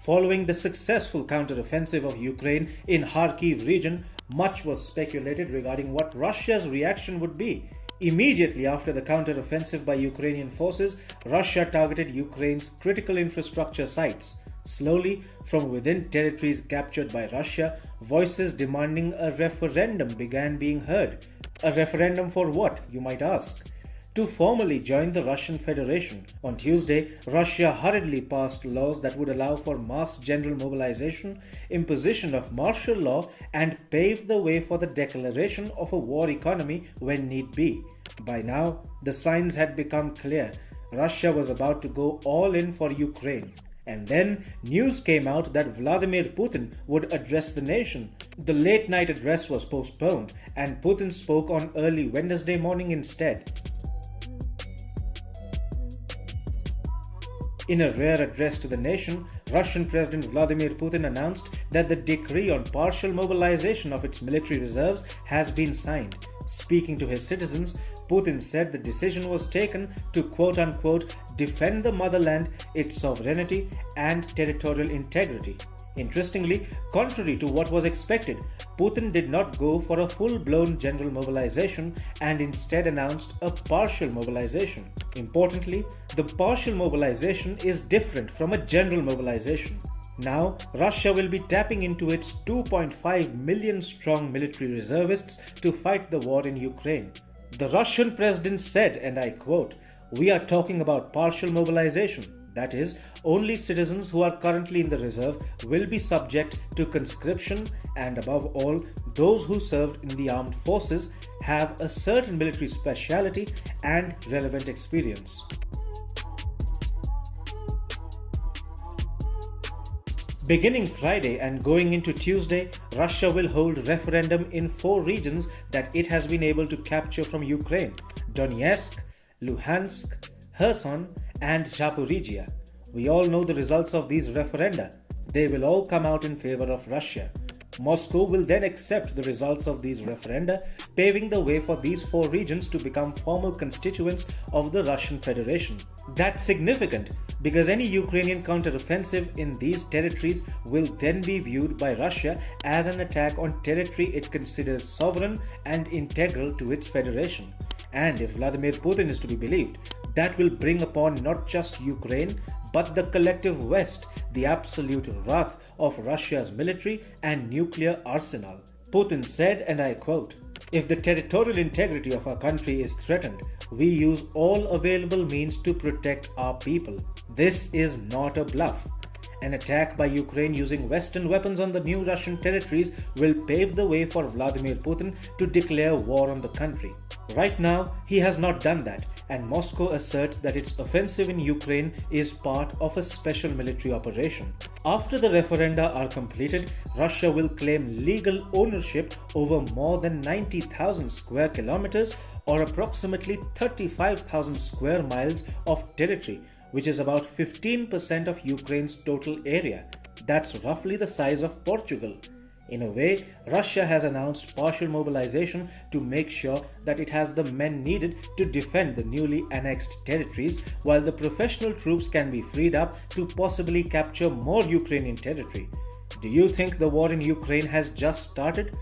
Following the successful counteroffensive of Ukraine in Kharkiv region, much was speculated regarding what Russia's reaction would be. Immediately after the counteroffensive by Ukrainian forces, Russia targeted Ukraine's critical infrastructure sites. Slowly, from within territories captured by Russia, voices demanding a referendum began being heard. A referendum for what, you might ask? To formally join the Russian Federation. On Tuesday, Russia hurriedly passed laws that would allow for mass general mobilization, imposition of martial law, and pave the way for the declaration of a war economy when need be. By now, the signs had become clear. Russia was about to go all in for Ukraine. And then news came out that Vladimir Putin would address the nation. The late-night address was postponed, and Putin spoke on early Wednesday morning instead. In a rare address to the nation, Russian President Vladimir Putin announced that the decree on partial mobilization of its military reserves has been signed. Speaking to his citizens, Putin said the decision was taken to quote-unquote defend the motherland, its sovereignty and territorial integrity. Interestingly, contrary to what was expected, Putin did not go for a full-blown general mobilization and instead announced a partial mobilization. Importantly, the partial mobilization is different from a general mobilization. Now, Russia will be tapping into its 2.5 million strong military reservists to fight the war in Ukraine. The Russian president said, and I quote, "We are talking about partial mobilization. That is, only citizens who are currently in the reserve will be subject to conscription, and above all, those who served in the armed forces have a certain military speciality and relevant experience." Beginning Friday and going into Tuesday, Russia will hold referendum in 4 regions that it has been able to capture from Ukraine: Donetsk, Luhansk, Kherson, and Zaporizhzhia. We all know the results of these referenda. They will all come out in favor of Russia. Moscow will then accept the results of these referenda, paving the way for these 4 regions to become formal constituents of the Russian Federation. That's significant because any Ukrainian counteroffensive in these territories will then be viewed by Russia as an attack on territory it considers sovereign and integral to its federation. And if Vladimir Putin is to be believed, that will bring upon not just Ukraine, but the collective West the absolute wrath of Russia's military and nuclear arsenal. Putin said, and I quote, "If the territorial integrity of our country is threatened, we use all available means to protect our people. This is not a bluff. An attack by Ukraine using Western weapons on the new Russian territories will pave the way for Vladimir Putin to declare war on the country. Right now, he has not done that, and Moscow asserts that its offensive in Ukraine is part of a special military operation. After the referenda are completed, Russia will claim legal ownership over more than 90,000 square kilometers or approximately 35,000 square miles of territory, which is about 15% of Ukraine's total area. That's roughly the size of Portugal. In a way, Russia has announced partial mobilization to make sure that it has the men needed to defend the newly annexed territories, while the professional troops can be freed up to possibly capture more Ukrainian territory. Do you think the war in Ukraine has just started?